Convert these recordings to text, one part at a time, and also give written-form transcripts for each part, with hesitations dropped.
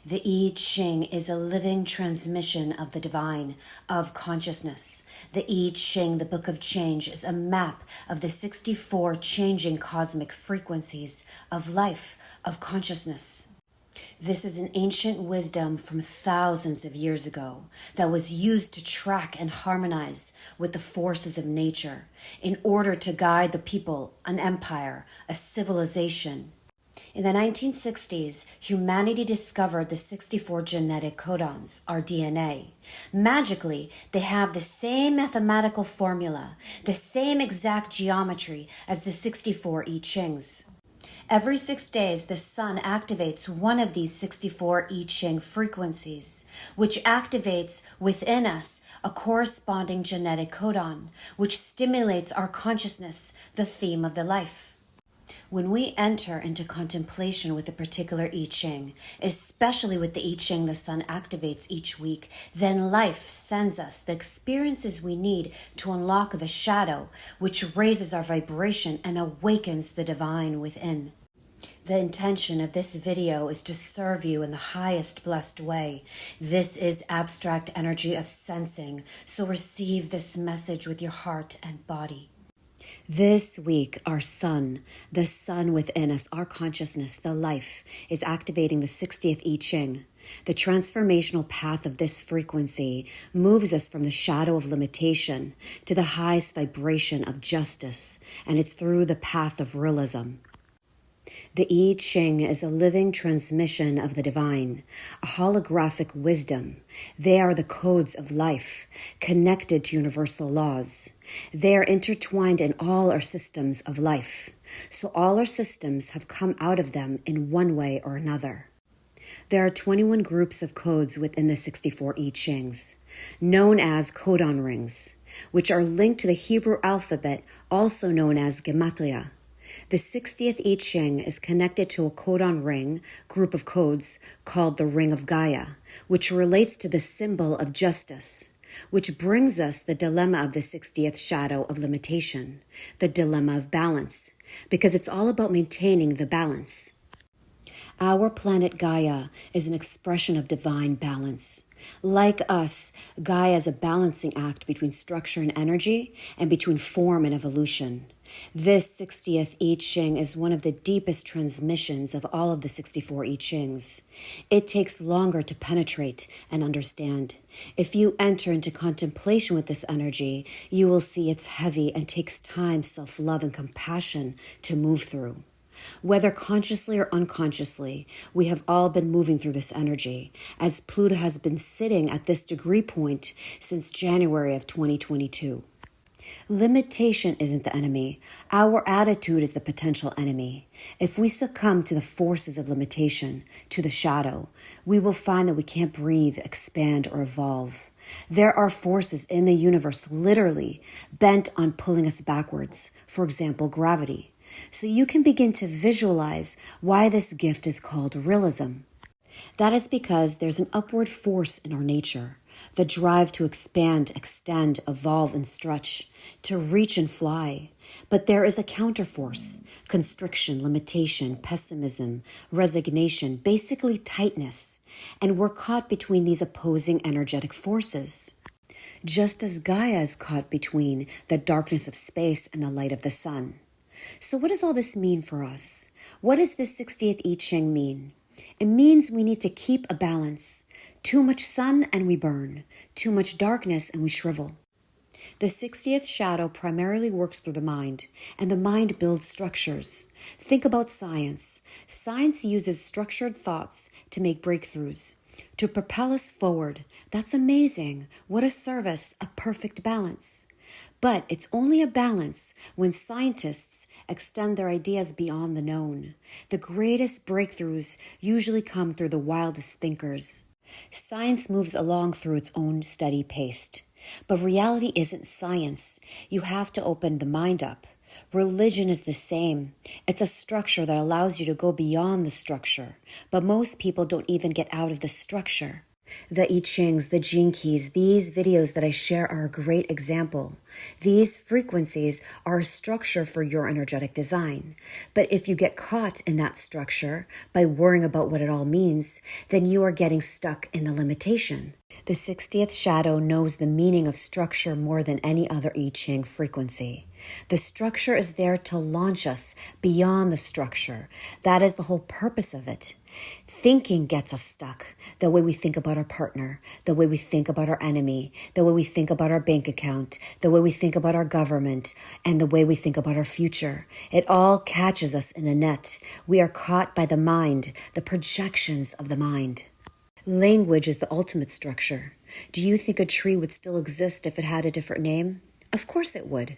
The I Ching is a living transmission of the divine, of consciousness. The I Ching, the Book of Change, is a map of the 64 changing cosmic frequencies of life, of consciousness. This is an ancient wisdom from thousands of years ago that was used to track and harmonize with the forces of nature in order to guide the people, an empire, a civilization. In the 1960s, humanity discovered the 64 genetic codons, our DNA. Magically, they have the same mathematical formula, the same exact geometry as the 64 I Chings. Every 6 days, the sun activates one of these 64 I Ching frequencies, which activates within us a corresponding genetic codon, which stimulates our consciousness, the theme of the life. When we enter into contemplation with a particular I Ching, especially with the I Ching the sun activates each week, then life sends us the experiences we need to unlock the shadow, which raises our vibration and awakens the divine within. The intention of this video is to serve you in the highest blessed way. This is abstract energy of sensing, so receive this message with your heart and body. This week, our sun, the sun within us, our consciousness, the life, is activating the 60th I Ching. The transformational path of this frequency moves us from the shadow of limitation to the highest vibration of justice, and it's through the path of realism. The I Ching is a living transmission of the divine, a holographic wisdom. They are the codes of life, connected to universal laws. They are intertwined in all our systems of life, so all our systems have come out of them in one way or another. There are 21 groups of codes within the 64 I Chings, known as codon rings, which are linked to the Hebrew alphabet, also known as gematria. The 60th I Ching is connected to a codon ring, group of codes, called the Ring of Gaia, which relates to the symbol of justice, which brings us the dilemma of the 60th shadow of limitation, the dilemma of balance, because it's all about maintaining the balance. Our planet Gaia is an expression of divine balance. Like us, Gaia is a balancing act between structure and energy, and between form and evolution. This 60th I Ching is one of the deepest transmissions of all of the 64 I Chings. It takes longer to penetrate and understand. If you enter into contemplation with this energy, you will see it's heavy and takes time, self-love, and compassion to move through. Whether consciously or unconsciously, we have all been moving through this energy, as Pluto has been sitting at this degree point since January of 2022. Limitation isn't the enemy. Our attitude is the potential enemy. If we succumb to the forces of limitation, to the shadow, we will find that we can't breathe, expand, or evolve. There are forces in the universe literally bent on pulling us backwards, for example, gravity. So you can begin to visualize why this gift is called realism. That is because there's an upward force in our nature, the drive to expand, extend, evolve, and stretch, to reach and fly. But there is a counterforce, constriction, limitation, pessimism, resignation, basically tightness, and we're caught between these opposing energetic forces. Just as Gaia is caught between the darkness of space and the light of the sun. So what does all this mean for us? What does this 60th I Ching mean? It means we need to keep a balance. Too much sun and we burn. Too much darkness and we shrivel. The 60th shadow primarily works through the mind, and the mind builds structures. Think about science. Science uses structured thoughts to make breakthroughs, to propel us forward. That's amazing. What a service, a perfect balance. But it's only a balance when scientists extend their ideas beyond the known. The greatest breakthroughs usually come through the wildest thinkers. Science moves along through its own steady pace. But reality isn't science. You have to open the mind up. Religion is the same. It's a structure that allows you to go beyond the structure. But most people don't even get out of the structure. The I Chings, the Gene Keys, these videos that I share are a great example. These frequencies are a structure for your energetic design. But if you get caught in that structure by worrying about what it all means, then you are getting stuck in the limitation. The 60th shadow knows the meaning of structure more than any other I Ching frequency. The structure is there to launch us beyond the structure. That is the whole purpose of it. Thinking gets us stuck. The way we think about our partner, the way we think about our enemy, the way we think about our bank account, the way we think about our government, and the way we think about our future. It all catches us in a net. We are caught by the mind, the projections of the mind. Language is the ultimate structure. Do you think a tree would still exist if it had a different name? Of course it would.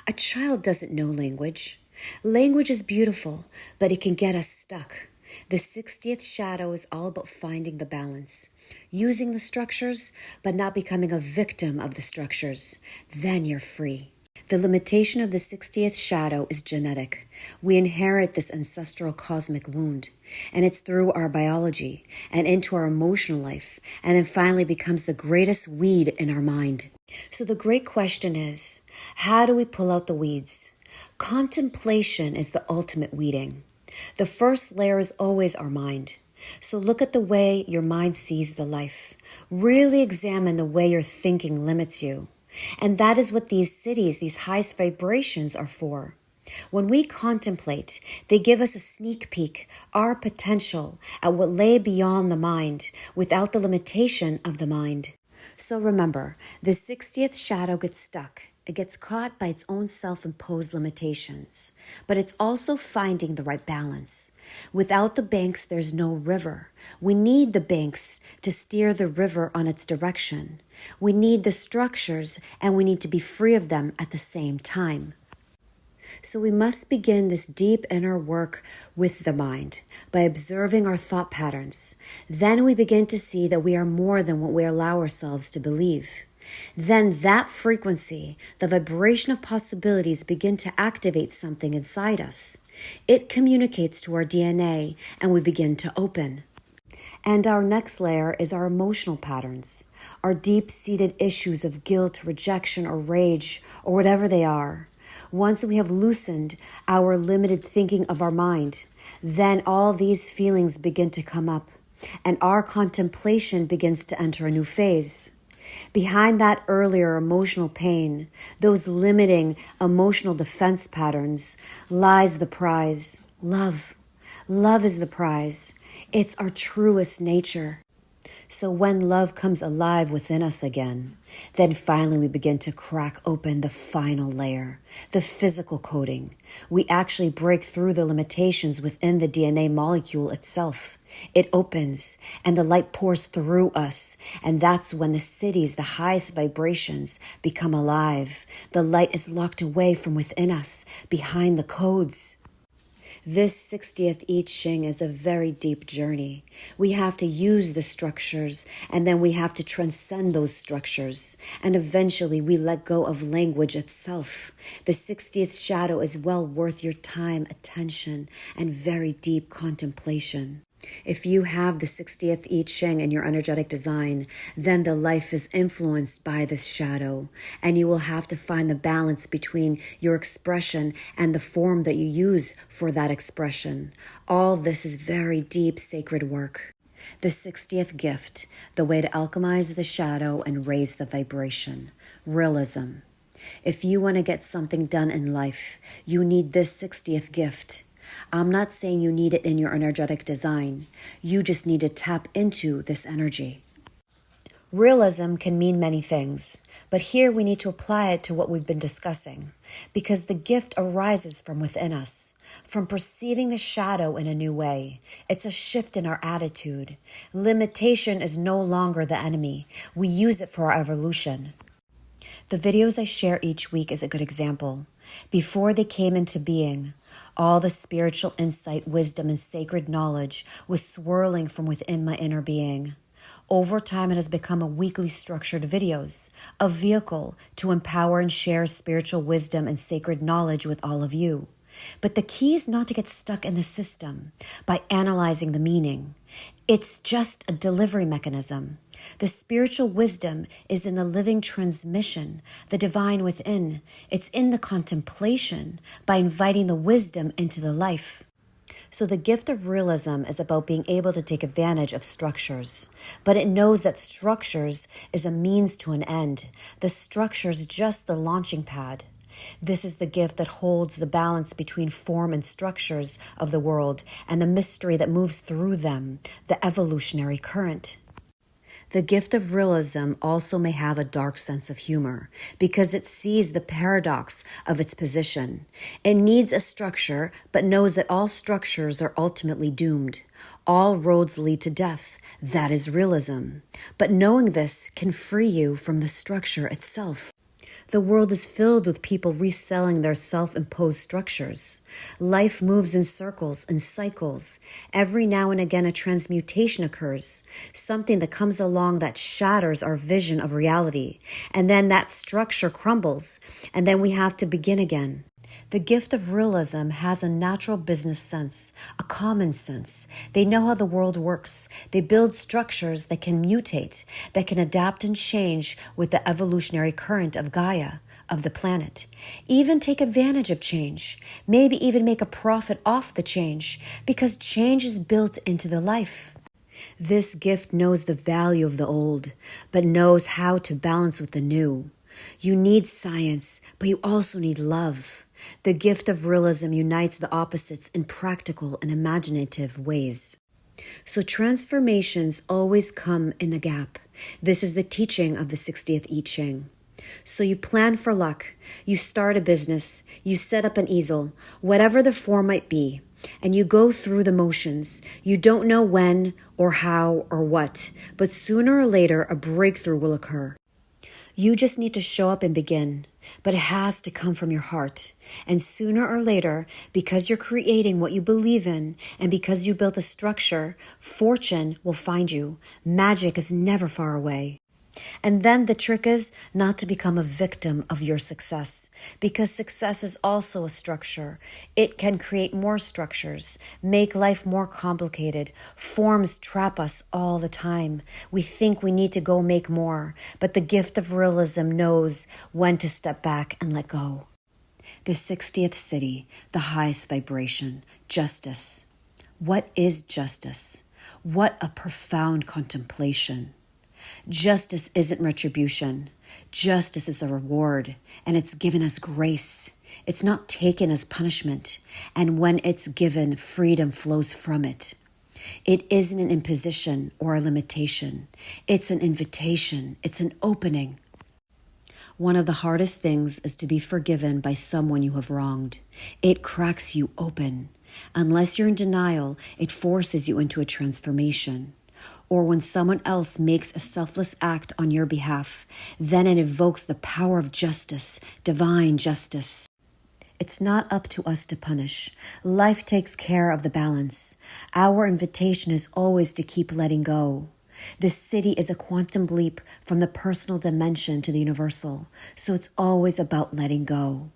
A child doesn't know language. Language is beautiful, but it can get us stuck. The 60th shadow is all about finding the balance, using the structures, but not becoming a victim of the structures. Then you're free. The limitation of the 60th shadow is genetic. We inherit this ancestral cosmic wound, and it's through our biology and into our emotional life, and then finally becomes the greatest weed in our mind. So the great question is, how do we pull out the weeds? Contemplation is the ultimate weeding. The first layer is always our mind. So look at the way your mind sees the life. Really examine the way your thinking limits you. And that is what these cities, these highest vibrations are for. When we contemplate, they give us a sneak peek, our potential at what lay beyond the mind, without the limitation of the mind. So remember, the 60th shadow gets stuck. It gets caught by its own self-imposed limitations, but it's also finding the right balance. Without the banks, there's no river. We need the banks to steer the river on its direction. We need the structures, and we need to be free of them at the same time. So we must begin this deep inner work with the mind by observing our thought patterns. Then we begin to see that we are more than what we allow ourselves to believe. Then that frequency, the vibration of possibilities, begin to activate something inside us. It communicates to our DNA, and we begin to open. And our next layer is our emotional patterns, our deep-seated issues of guilt, rejection, or rage, or whatever they are. Once we have loosened our limited thinking of our mind, then all these feelings begin to come up, and our contemplation begins to enter a new phase. Behind that earlier emotional pain, those limiting emotional defense patterns, lies the prize. Love. Love is the prize. It's our truest nature. So when love comes alive within us again, then finally we begin to crack open the final layer, the physical coding. We actually break through the limitations within the DNA molecule itself. It opens and the light pours through us. And that's when the cities, the highest vibrations, become alive. The light is locked away from within us, behind the codes. This 60th I Ching is a very deep journey. We have to use the structures, and then we have to transcend those structures. And eventually we let go of language itself. The 60th shadow is well worth your time, attention, and very deep contemplation. If you have the 60th I Ching in your energetic design, then the life is influenced by this shadow, and you will have to find the balance between your expression and the form that you use for that expression. All this is very deep, sacred work. The 60th gift, the way to alchemize the shadow and raise the vibration. Realism. If you want to get something done in life, you need this 60th gift. I'm not saying you need it in your energetic design. You just need to tap into this energy. Realism can mean many things, but here we need to apply it to what we've been discussing, because the gift arises from within us, from perceiving the shadow in a new way. It's a shift in our attitude. Limitation is no longer the enemy. We use it for our evolution. The videos I share each week is a good example. Before they came into being, all the spiritual insight, wisdom, and sacred knowledge was swirling from within my inner being. Over time, it has become a weekly structured videos, a vehicle to empower and share spiritual wisdom and sacred knowledge with all of you. But the key is not to get stuck in the system by analyzing the meaning. It's just a delivery mechanism. The spiritual wisdom is in the living transmission, the divine within. It's in the contemplation by inviting the wisdom into the life. So the gift of realism is about being able to take advantage of structures, but it knows that structures is a means to an end. The structure is just the launching pad. This is the gift that holds the balance between form and structures of the world and the mystery that moves through them, the evolutionary current. The gift of realism also may have a dark sense of humor because it sees the paradox of its position. It needs a structure, but knows that all structures are ultimately doomed. All roads lead to death. That is realism. But knowing this can free you from the structure itself. The world is filled with people reselling their self-imposed structures. Life moves in circles and cycles. Every now and again, a transmutation occurs, something that comes along that shatters our vision of reality. And then that structure crumbles, and then we have to begin again. The gift of realism has a natural business sense, a common sense. They know how the world works. They build structures that can mutate, that can adapt and change with the evolutionary current of Gaia, of the planet. Even take advantage of change, maybe even make a profit off the change, because change is built into the life. This gift knows the value of the old, but knows how to balance with the new. You need science, but you also need love. The gift of realism unites the opposites in practical and imaginative ways. So transformations always come in the gap. This is the teaching of the 60th I Ching. So you plan for luck, you start a business, you set up an easel, whatever the form might be, and you go through the motions. You don't know when or how or what, but sooner or later a breakthrough will occur. You just need to show up and begin, but it has to come from your heart. And sooner or later, because you're creating what you believe in, and because you built a structure, fortune will find you. Magic is never far away. And then the trick is not to become a victim of your success, because success is also a structure. It can create more structures, make life more complicated. Forms trap us all the time. We think we need to go make more, but the gift of realism knows when to step back and let go. The 60th city, the highest vibration, justice. What is justice? What a profound contemplation. Justice isn't retribution. Justice is a reward, and it's given as grace. It's not taken as punishment, and when it's given, freedom flows from it. It isn't an imposition or a limitation. It's an invitation. It's an opening. One of the hardest things is to be forgiven by someone you have wronged. It cracks you open. Unless you're in denial, it forces you into a transformation. Or when someone else makes a selfless act on your behalf, then it evokes the power of justice, divine justice. It's not up to us to punish. Life takes care of the balance. Our invitation is always to keep letting go. The city is a quantum leap from the personal dimension to the universal, so it's always about letting go.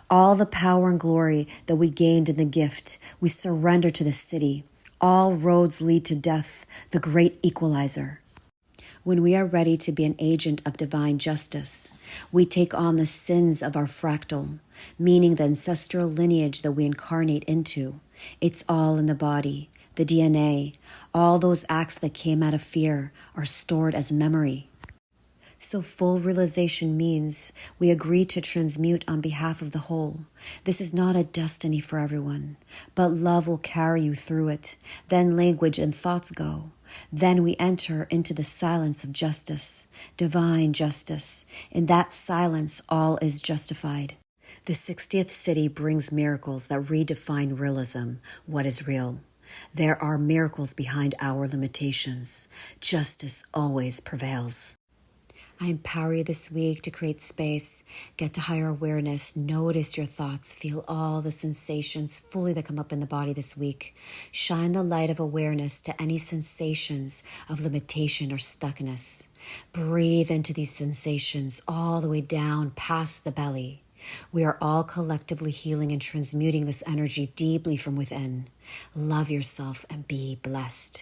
All the power and glory that we gained in the gift, we surrender to the city. All roads lead to death, the great equalizer. When we are ready to be an agent of divine justice, we take on the sins of our fractal, meaning the ancestral lineage that we incarnate into. It's all in the body, the DNA. All those acts that came out of fear are stored as memory. So full realization means we agree to transmute on behalf of the whole. This is not a destiny for everyone, but love will carry you through it. Then language and thoughts go. Then we enter into the silence of justice, divine justice. In that silence, all is justified. The 60th city brings miracles that redefine realism, what is real. There are miracles behind our limitations. Justice always prevails. I empower you this week to create space, get to higher awareness, notice your thoughts, feel all the sensations fully that come up in the body this week. Shine the light of awareness to any sensations of limitation or stuckness. Breathe into these sensations all the way down past the belly. We are all collectively healing and transmuting this energy deeply from within. Love yourself and be blessed.